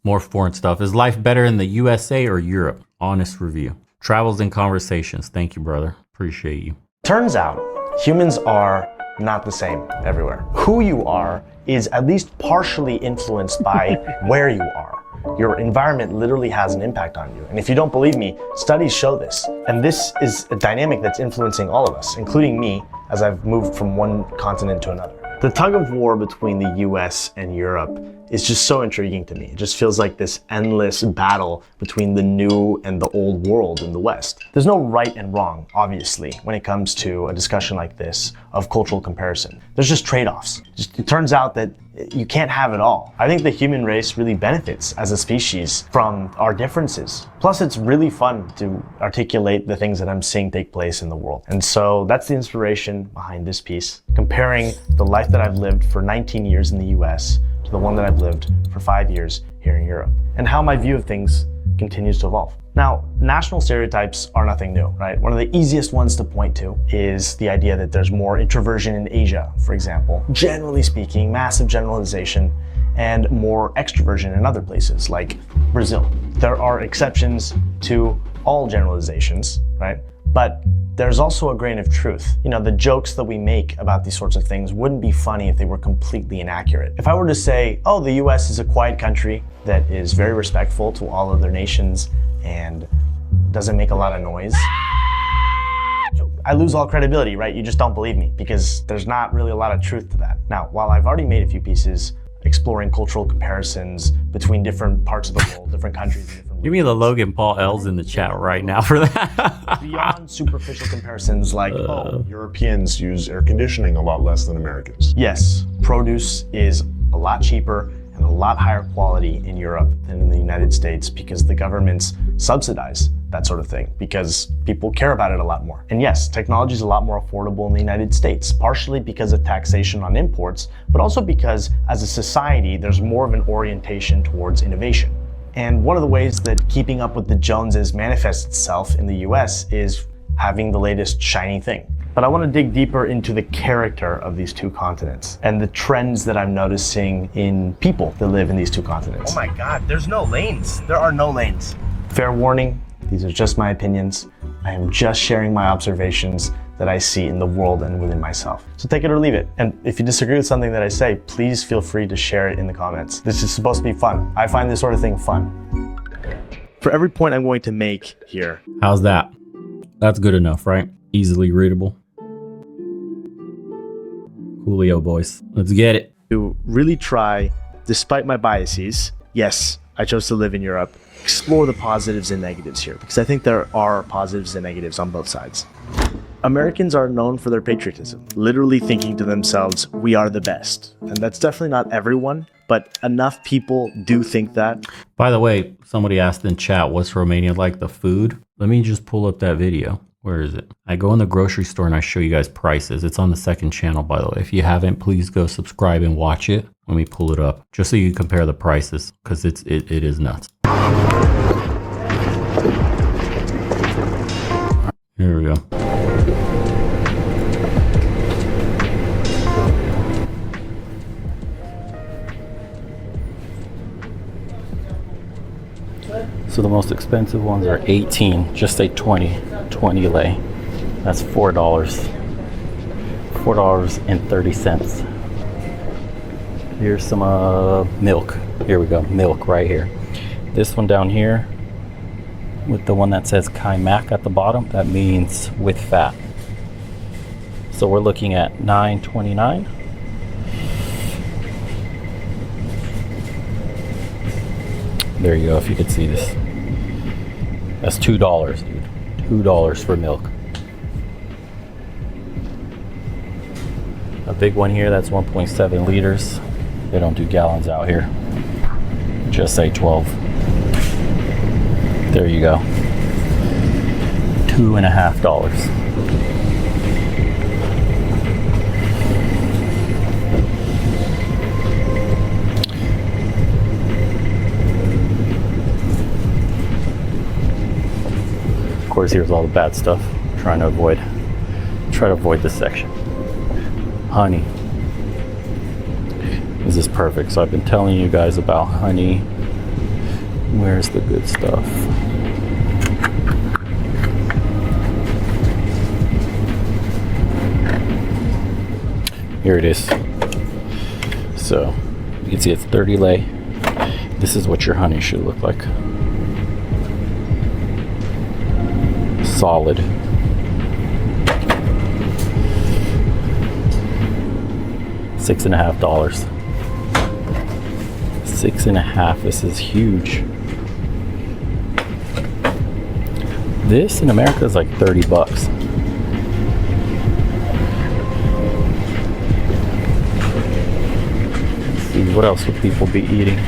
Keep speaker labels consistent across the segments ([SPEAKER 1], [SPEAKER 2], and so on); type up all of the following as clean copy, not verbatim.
[SPEAKER 1] More foreign stuff. Is life better in the USA or Europe? Honest review. Travels and conversations. Thank you, brother. Appreciate you.
[SPEAKER 2] Turns out humans are not the same everywhere. Who you are is at least partially influenced by where you are. Your environment literally has an impact on you. And if you don't believe me, studies show this. And this is a dynamic that's influencing all of us, including me, as I've moved from one continent to another. The tug of war between the US and Europe is just so intriguing to me. It just feels like this endless battle between the new and the old world in the West. There's no right and wrong, obviously, when it comes to a discussion like this of cultural comparison. There's just trade-offs. It turns out that you can't have it all. I think the human race really benefits as a species from our differences. Plus, it's really fun to articulate the things that I'm seeing take place in the world. And so that's the inspiration behind this piece, comparing the life that I've lived for 19 years in the US to the one that I've lived for 5 years here in Europe, and how my view of things continues to evolve. Now, national stereotypes are nothing new, right? One of the easiest ones to point to is the idea that there's more introversion in Asia, for example. Generally speaking, massive generalization, and more extroversion in other places like Brazil. There are exceptions to all generalizations, right? But there's also a grain of truth. You know, the jokes that we make about these sorts of things wouldn't be funny if they were completely inaccurate. If I were to say, oh, the US is a quiet country that is very respectful to all other nations and doesn't make a lot of noise, I lose all credibility, right? You just don't believe me because there's not really a lot of truth to that. Now, while I've already made a few pieces exploring cultural comparisons between different parts of the world, different countries, and different
[SPEAKER 1] Give me the Logan Paul L's in the chat right now for that.
[SPEAKER 2] beyond superficial comparisons like,
[SPEAKER 3] Europeans use air conditioning a lot less than Americans.
[SPEAKER 2] yes, produce is a lot cheaper and a lot higher quality in Europe than in the United States because the governments subsidize that sort of thing because people care about it a lot more. And yes, technology is a lot more affordable in the United States, partially because of taxation on imports, but also because as a society, there's more of an orientation towards innovation. And one of the ways that keeping up with the Joneses manifests itself in the US is having the latest shiny thing. But I want to dig deeper into the character of these two continents and the trends that I'm noticing in people that live in these two continents. Oh my God, there's no lanes. There are no lanes. Fair warning, these are just my opinions. I am just sharing my observations that I see in the world and within myself. So take it or leave it. And if you disagree with something that I say, please feel free to share it in the comments. This is supposed to be fun. I find this sort of thing fun. For every point I'm going to make here.
[SPEAKER 1] How's that? That's good enough, right? Easily readable. Coolio, boys. Let's get it.
[SPEAKER 2] To really try, despite my biases, yes, I chose to live in Europe, explore the positives and negatives here, because I think there are positives and negatives on both sides. Americans are known for their patriotism, literally thinking to themselves, we are the best. And that's definitely not everyone, but enough people do think that.
[SPEAKER 1] By the way, somebody asked in chat, what's Romania like the food? Let me just pull up that video. Where is it? I go in the grocery store and I show you guys prices. It's on the second channel, by the way. If you haven't, please go subscribe and watch it. Let me pull it up just so you can compare the prices because it is nuts. Here we go. So the most expensive ones are 18, just say 20 lei. That's $4. $4.30. Here's some milk. Here we go, milk right here. This one down here with the one that says Kaimak at the bottom, that means with fat. So we're looking at $9.29. There you go, if you could see this. That's $2, dude. $2 for milk. A big one here, that's 1.7 liters. They don't do gallons out here. Just say 12. There you go. $2.50. Of course, here's all the bad stuff. Try to avoid this section. Honey. This is perfect. So I've been telling you guys about honey Where's the good stuff? Here it is. So you can see it's 30 lei. This is what your honey should look like. Solid. $6.50. $6.50. This is huge. This in America is like 30 bucks. Let's see, what else would people be eating?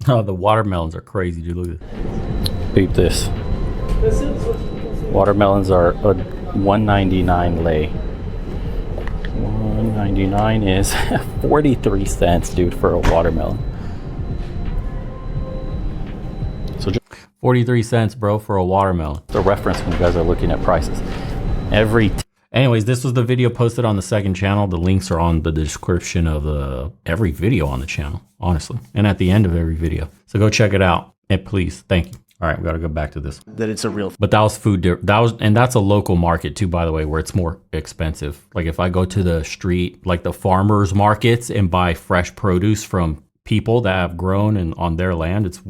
[SPEAKER 1] Oh, the watermelons are crazy, dude. Look at this. Peep this. Watermelons are a $1.99 lei. $1.99 is 43 cents, dude, for a watermelon. So just 43 cents, bro, for a watermelon. The reference when you guys are looking at prices. Anyways, this was the video posted on the second channel. The links are on the description of every video on the channel, honestly, and at the end of every video. So go check it out, and please, thank you. All right, we got to go back to this.
[SPEAKER 2] That it's a real.
[SPEAKER 1] But that was food. And that's a local market too, by the way, where it's more expensive. Like if I go to the street, like the farmers markets, and buy fresh produce from people that have grown and on their land, it's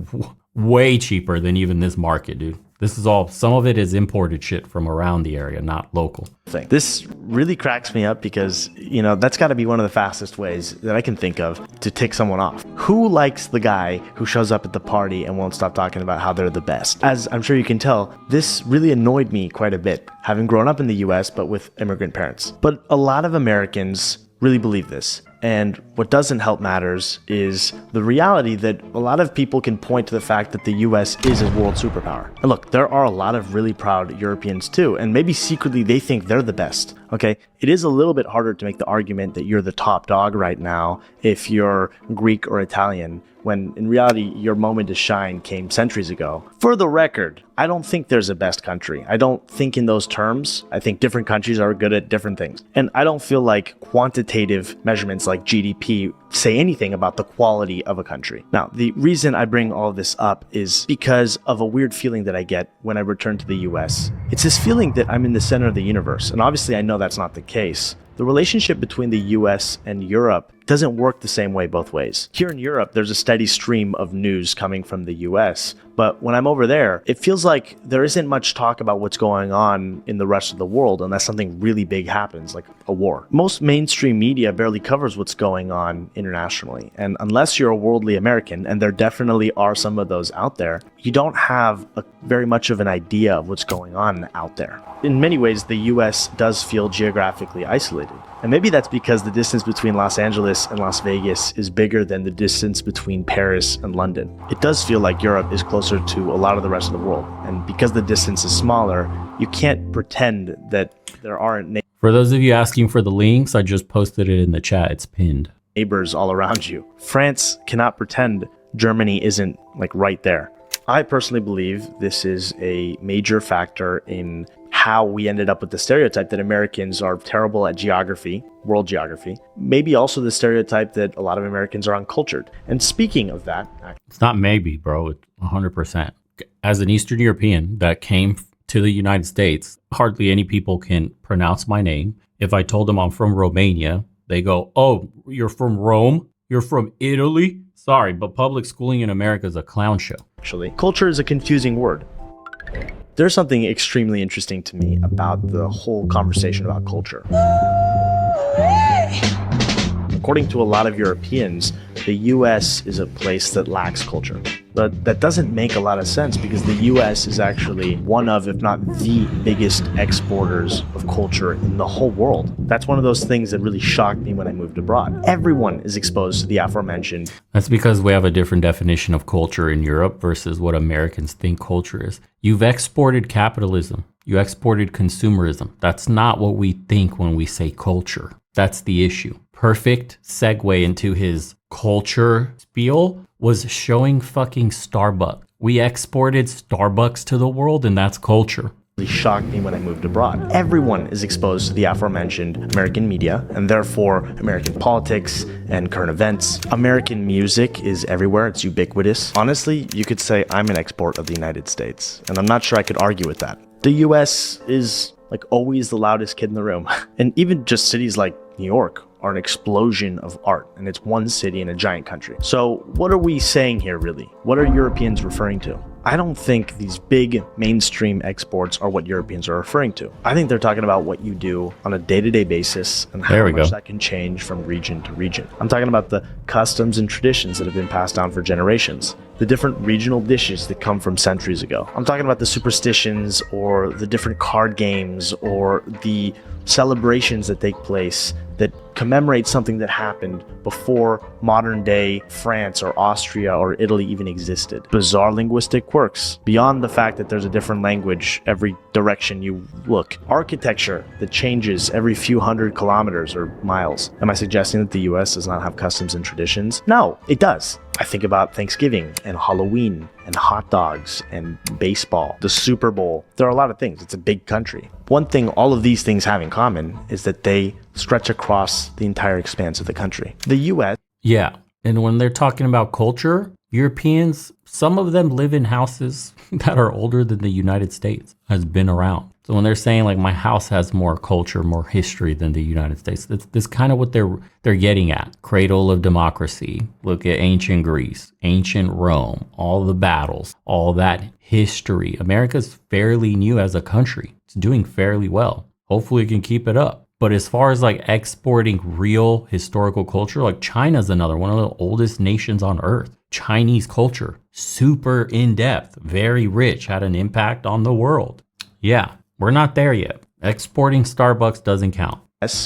[SPEAKER 1] way cheaper than even this market, dude. This is all, some of it is imported shit from around the area, not local.
[SPEAKER 2] This really cracks me up because, you know, that's got to be one of the fastest ways that I can think of to tick someone off. Who likes the guy who shows up at the party and won't stop talking about how they're the best? As I'm sure you can tell, this really annoyed me quite a bit, having grown up in the US, but with immigrant parents. But a lot of Americans really believe this. And what doesn't help matters is the reality that a lot of people can point to the fact that the US is a world superpower. And look, there are a lot of really proud Europeans too, and maybe secretly they think they're the best, okay? It is a little bit harder to make the argument that you're the top dog right now if you're Greek or Italian, when in reality, your moment to shine came centuries ago. For the record, I don't think there's a best country. I don't think in those terms. I think different countries are good at different things. And I don't feel like quantitative measurements like GDP say anything about the quality of a country. Now, the reason I bring all of this up is because of a weird feeling that I get when I return to the US. It's this feeling that I'm in the center of the universe. And obviously I know that's not the case. The relationship between the US and Europe doesn't work the same way both ways. Here in Europe, there's a steady stream of news coming from the US, but when I'm over there, it feels like there isn't much talk about what's going on in the rest of the world unless something really big happens, like a war. Most mainstream media barely covers what's going on internationally, and unless you're a worldly American, and there definitely are some of those out there, you don't have very much of an idea of what's going on out there. In many ways, the US does feel geographically isolated. And maybe that's because the distance between Los Angeles and Las Vegas is bigger than the distance between Paris and London. It does feel like Europe is closer to a lot of the rest of the world. And because the distance is smaller, you can't pretend that there aren't
[SPEAKER 1] For those of you asking for the links, I just posted it in the chat. It's pinned.
[SPEAKER 2] Neighbors all around you. France cannot pretend Germany isn't like right there. I personally believe this is a major factor in how we ended up with the stereotype that Americans are terrible at geography, world geography. Maybe also the stereotype that a lot of Americans are uncultured. And speaking of that...
[SPEAKER 1] It's not maybe, bro. It's 100%. As an Eastern European that came to the United States, hardly any people can pronounce my name. If I told them I'm from Romania, they go, oh, you're from Rome? You're from Italy? Sorry, but public schooling in America is a clown show.
[SPEAKER 2] Actually, culture is a confusing word. There's something extremely interesting to me about the whole conversation about culture. According to a lot of Europeans, the US is a place that lacks culture. But that doesn't make a lot of sense because the US is actually one of, if not the biggest exporters of culture in the whole world. That's one of those things that really shocked me when I moved abroad. Everyone is exposed to the aforementioned.
[SPEAKER 1] That's because we have a different definition of culture in Europe versus what Americans think culture is. You've exported capitalism. You exported consumerism. That's not what we think when we say culture. That's the issue. Perfect segue into his culture spiel was showing fucking Starbucks. We exported Starbucks to the world, and that's culture.
[SPEAKER 2] shocked me when I moved abroad. Everyone is exposed to the aforementioned American media and therefore American politics and current events. American music is everywhere. It's ubiquitous. Honestly, you could say I'm an export of the United States, and I'm not sure I could argue with that. The US is like always the loudest kid in the room. And even just cities like New York are an explosion of art, and it's one city in a giant country. So what are we saying here really? What are Europeans referring to? I don't think these big mainstream exports are what Europeans are referring to. I think they're talking about what you do on a day-to-day basis and how much that can change from region to region. I'm talking about the customs and traditions that have been passed down for generations, the different regional dishes that come from centuries ago. I'm talking about the superstitions or the different card games or the celebrations that take place that commemorate something that happened before modern day France or Austria or Italy even existed. Bizarre linguistic quirks, beyond the fact that there's a different language every direction you look. Architecture that changes every few hundred kilometers or miles. Am I suggesting that the US does not have customs and traditions? No, it does. I think about Thanksgiving and Halloween and hot dogs and baseball, the Super Bowl. There are a lot of things. It's a big country. One thing all of these things have in common is that they stretch across the entire expanse of the country. The US.
[SPEAKER 1] Yeah. And when they're talking about culture, Europeans, some of them live in houses that are older than the United States has been around. So when they're saying like my house has more culture, more history than the United States, that's kind of what they're getting at. Cradle of democracy. Look at ancient Greece, ancient Rome, all the battles, all that history. America's fairly new as a country. It's doing fairly well. Hopefully it can keep it up. But as far as like exporting real historical culture, like China's another one of the oldest nations on earth. Chinese culture, super in depth, very rich, had an impact on the world. Yeah, we're not there yet. Exporting Starbucks doesn't count.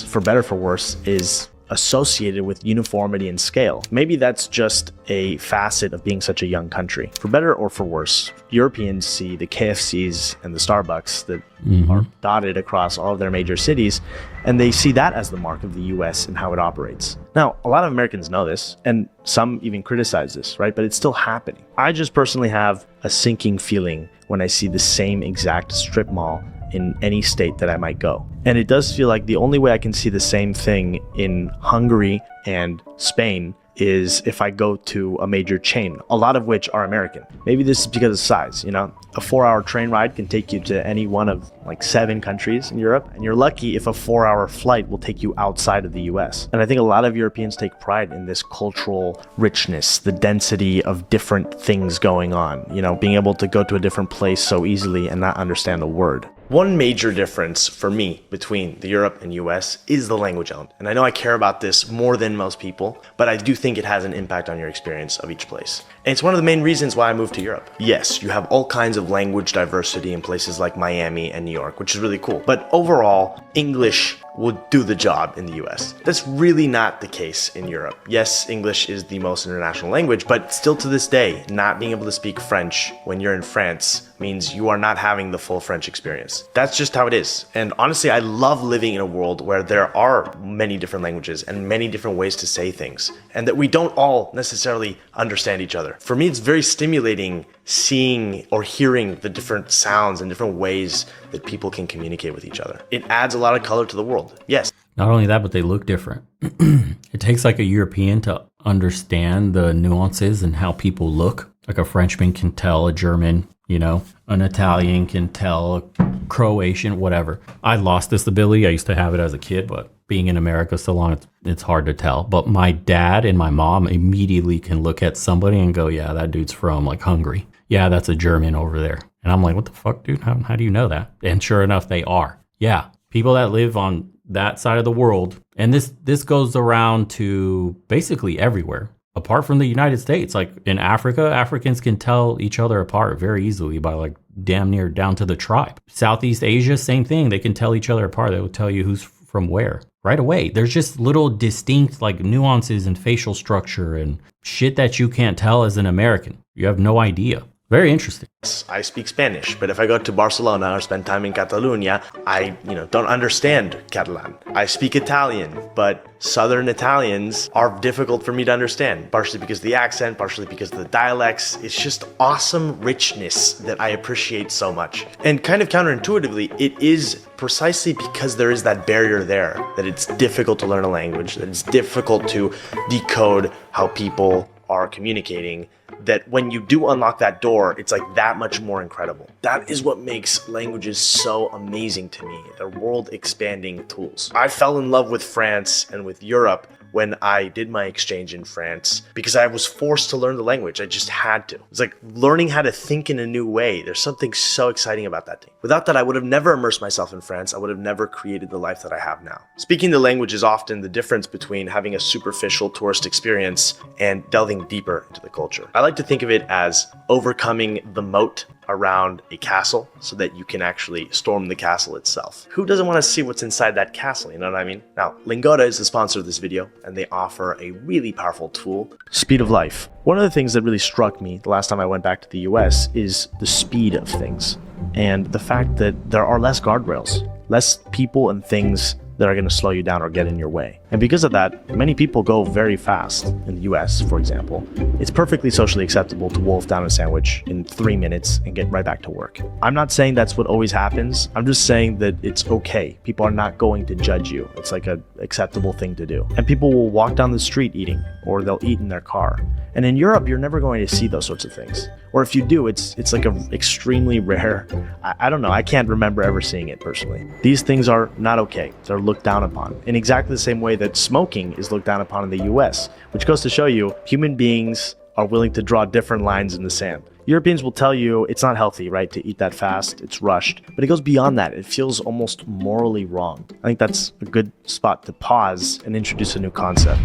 [SPEAKER 2] For better for worse, is associated with uniformity and scale. Maybe that's just a facet of being such a young country. For better or for worse, Europeans see the KFCs and the Starbucks that are dotted across all of their major cities, and they see that as the mark of the US and how it operates. Now, a lot of Americans know this, and some even criticize this, right? But it's still happening. I just personally have a sinking feeling when I see the same exact strip mall in any state that I might go. And it does feel like the only way I can see the same thing in Hungary and Spain is if I go to a major chain, a lot of which are American. Maybe this is because of size, you know? A 4-hour train ride can take you to any one of like 7 countries in Europe, and you're lucky if a 4-hour flight will take you outside of the US. And I think a lot of Europeans take pride in this cultural richness, the density of different things going on, you know, being able to go to a different place so easily and not understand a word. One major difference for me between the Europe and US is the language element. And I know I care about this more than most people, but I do think it has an impact on your experience of each place. And it's one of the main reasons why I moved to Europe. Yes, you have all kinds of language diversity in places like Miami and New York, which is really cool. But overall, English would do the job in the US. That's really not the case in Europe. Yes, English is the most international language, but still to this day, not being able to speak French when you're in France means you are not having the full French experience. That's just how it is. And honestly, I love living in a world where there are many different languages and many different ways to say things, and that we don't all necessarily understand each other. For me, it's very stimulating seeing or hearing the different sounds and different ways that people can communicate with each other. It adds a lot of color to the world. Yes.
[SPEAKER 1] Not only that, but they look different. It takes like a European to understand the nuances and how people look. Like a Frenchman can tell a German, you know, an Italian can tell a Croatian, whatever. I lost this ability. I used to have it as a kid, but being in America so long, it's hard to tell. But my dad and my mom immediately can look at somebody and go, yeah, that dude's from like Hungary. Yeah, that's a German over there. And I'm like, what the fuck, dude? How do you know that? And sure enough, they are. Yeah, people that live on that side of the world. And this goes around to basically everywhere, apart from the United States. Like in Africa, Africans can tell each other apart very easily by like damn near down to the tribe. Southeast Asia, same thing. They can tell each other apart. They will tell you who's from where right away. There's just little distinct like nuances and facial structure and shit that you can't tell as an American. You have no idea. Very interesting.
[SPEAKER 2] I speak Spanish, but if I go to Barcelona or spend time in Catalonia, I, don't understand Catalan. I speak Italian, but Southern Italians are difficult for me to understand, partially because of the accent, partially because of the dialects. It's just awesome richness that I appreciate so much. And kind of counterintuitively, it is precisely because there is that barrier there, that it's difficult to learn a language, that it's difficult to decode how people are communicating, that when you do unlock that door, it's like that much more incredible. That is what makes languages so amazing to me. They're world expanding tools. I fell in love with France and with Europe when I did my exchange in France because I was forced to learn the language. I just had to. It's like learning how to think in a new way. There's something so exciting about that thing. Without that, I would have never immersed myself in France. I would have never created the life that I have now. Speaking the language is often the difference between having a superficial tourist experience and delving deeper into the culture. I like to think of it as overcoming the moat around a castle so that you can actually storm the castle itself. Who doesn't want to see what's inside that castle, you know what I mean? Now, Lingota is the sponsor of this video, and they offer a really powerful tool, Speed of Life. One of the things that really struck me the last time I went back to the US is the speed of things and the fact that there are less guardrails, less people and things that are going to slow you down or get in your way. And because of that, many people go very fast. In the US, for example, it's perfectly socially acceptable to wolf down a sandwich in 3 minutes and get right back to work. I'm not saying that's what always happens. I'm just saying that it's okay. People are not going to judge you. It's like an acceptable thing to do. And people will walk down the street eating, or they'll eat in their car. And in Europe, you're never going to see those sorts of things. Or if you do, it's like a extremely rare, I don't know, I can't remember ever seeing it personally. These things are not okay. They're looked down upon in exactly the same way that smoking is looked down upon in the US, which goes to show you human beings are willing to draw different lines in the sand. Europeans will tell you it's not healthy, right, to eat that fast, it's rushed, but it goes beyond that. It feels almost morally wrong. I think that's a good spot to pause and introduce a new concept.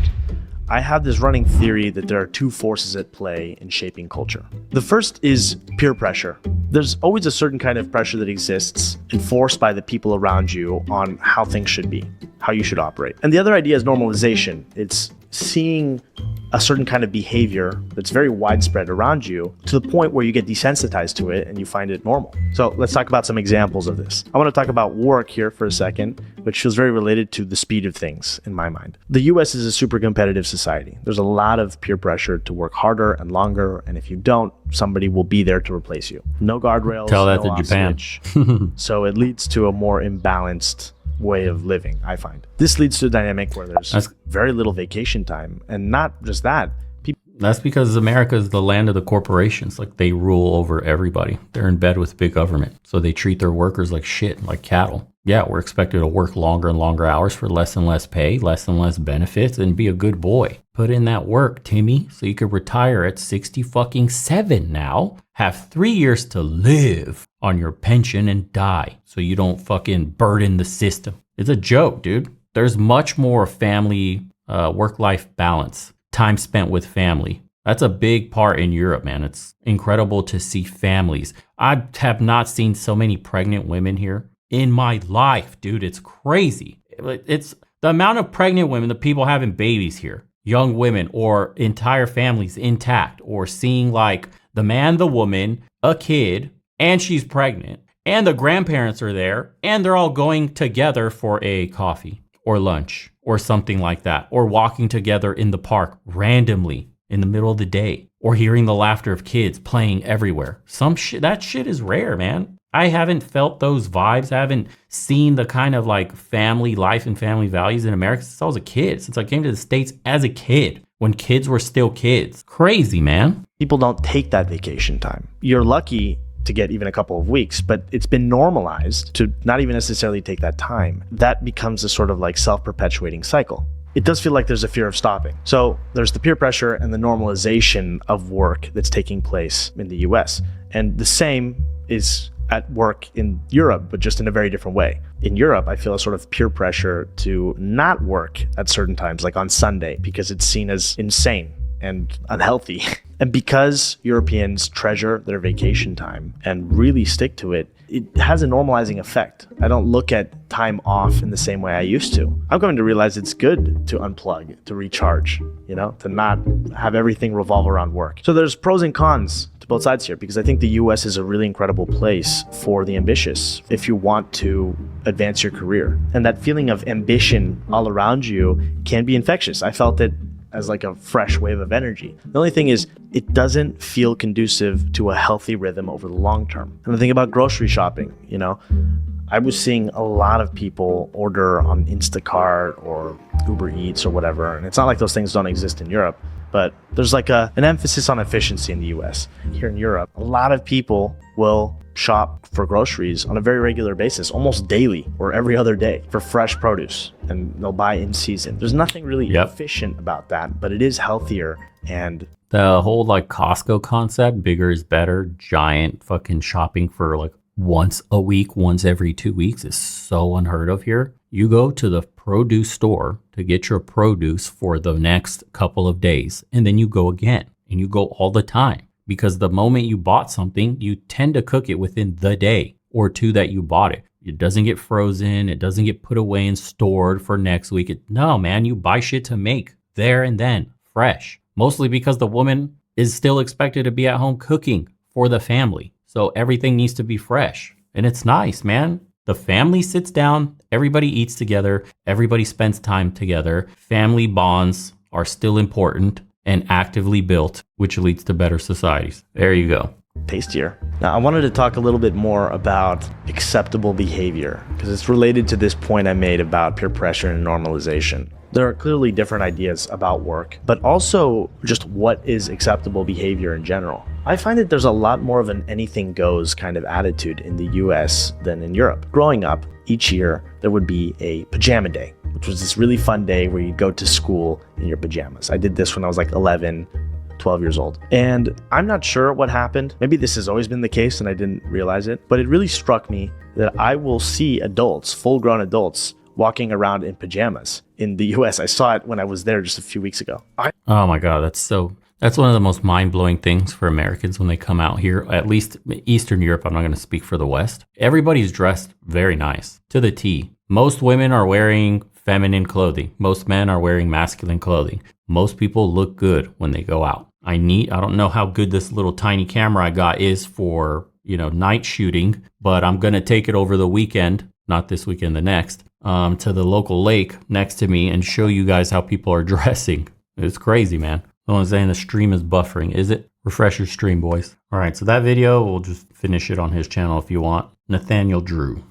[SPEAKER 2] I have this running theory that there are two forces at play in shaping culture. The first is peer pressure. There's always a certain kind of pressure that exists enforced by the people around you on how things should be, how you should operate. And the other idea is normalization. It's seeing a certain kind of behavior that's very widespread around you to the point where you get desensitized to it and you find it normal. So let's talk about some examples of this. I want to talk about work here for a second, which feels very related to the speed of things in my mind. The US is a super competitive society. There's a lot of peer pressure to work harder and longer, and if you don't, somebody will be there to replace you. No guardrails,
[SPEAKER 1] Tell that
[SPEAKER 2] no
[SPEAKER 1] to Japan.
[SPEAKER 2] switch. So it leads to a more imbalanced way of living, I find. This leads to a dynamic where there's very little vacation time, and not just that.
[SPEAKER 1] That's because America is the land of the corporations. Like, they rule over everybody. They're in bed with big government. So they treat their workers like shit, like cattle. Yeah, we're expected to work longer and longer hours for less and less pay, less and less benefits, and be a good boy. Put in that work, Timmy, so you could retire at 67 now, have 3 years to live on your pension and die so you don't fucking burden the system. It's a joke, dude. There's much more family, work-life balance. Time spent with family. That's a big part in Europe, man. It's incredible to see families. I have not seen so many pregnant women here in my life, dude. It's crazy. It's the amount of pregnant women, the people having babies here, young women or entire families intact, or seeing like the man, the woman, a kid, and she's pregnant, and the grandparents are there, and they're all going together for a coffee or lunch or something like that, or walking together in the park randomly in the middle of the day, or hearing the laughter of kids playing everywhere. That shit is rare, man. I haven't felt those vibes. I haven't seen the kind of like family life and family values in America since I was a kid, since I came to the States as a kid, when kids were still kids. Crazy, man.
[SPEAKER 2] People don't take that vacation time. You're lucky to get even a couple of weeks, but it's been normalized to not even necessarily take that time. That becomes a sort of like self-perpetuating cycle. It does feel like there's a fear of stopping. So there's the peer pressure and the normalization of work that's taking place in the US. And the same is at work in Europe, but just in a very different way. In Europe, I feel a sort of peer pressure to not work at certain times, like on Sunday, because it's seen as insane and unhealthy. And because Europeans treasure their vacation time and really stick to it, it has a normalizing effect. I don't look at time off in the same way I used to. I'm going to realize it's good to unplug, to recharge, to not have everything revolve around work. So there's pros and cons to both sides here, because I think the US is a really incredible place for the ambitious if you want to advance your career. And that feeling of ambition all around you can be infectious. I felt it as like a fresh wave of energy. The only thing is, it doesn't feel conducive to a healthy rhythm over the long term. And the thing about grocery shopping, I was seeing a lot of people order on Instacart or Uber Eats or whatever. And it's not like those things don't exist in Europe, but there's like an emphasis on efficiency in the US. Here in Europe, a lot of people will shop for groceries on a very regular basis, almost daily or every other day, for fresh produce, and they'll buy in season. There's nothing really efficient about that, but it is healthier. And
[SPEAKER 1] the whole like Costco concept, bigger is better, giant fucking shopping for like once a week, once every 2 weeks is so unheard of here. You go to the produce store to get your produce for the next couple of days, and then you go again, and you go all the time. Because the moment you bought something, you tend to cook it within the day or two that you bought it. It doesn't get frozen. It doesn't get put away and stored for next week. No, man, you buy shit to make there and then, fresh. Mostly because the woman is still expected to be at home cooking for the family. So everything needs to be fresh. And it's nice, man. The family sits down, everybody eats together, everybody spends time together. Family bonds are still important and actively built, which leads to better societies. There you go.
[SPEAKER 2] Tastier. Now, I wanted to talk a little bit more about acceptable behavior, because it's related to this point I made about peer pressure and normalization. There are clearly different ideas about work, but also just what is acceptable behavior in general. I find that there's a lot more of an anything goes kind of attitude in the US than in Europe. Growing up, each year there would be a pajama day, which was this really fun day where you'd go to school in your pajamas. I did this when I was like 11, 12 years old. And I'm not sure what happened. Maybe this has always been the case and I didn't realize it, but it really struck me that I will see adults, full-grown adults, walking around in pajamas in the US. I saw it when I was there just a few weeks ago.
[SPEAKER 1] Oh my God, that's one of the most mind-blowing things for Americans when they come out here, at least Eastern Europe. I'm not going to speak for the West. Everybody's dressed very nice, to the T. Most women are wearing feminine clothing. Most men are wearing masculine clothing. Most people look good when they go out. I don't know how good this little tiny camera I got is for, night shooting, but I'm going to take it over the weekend, not this weekend, the next, to the local lake next to me and show you guys how people are dressing. It's crazy, man. Someone's saying the stream is buffering. Is it? Refresh your stream, boys. All right, so that video, we'll just finish it on his channel if you want. Nathaniel Drew.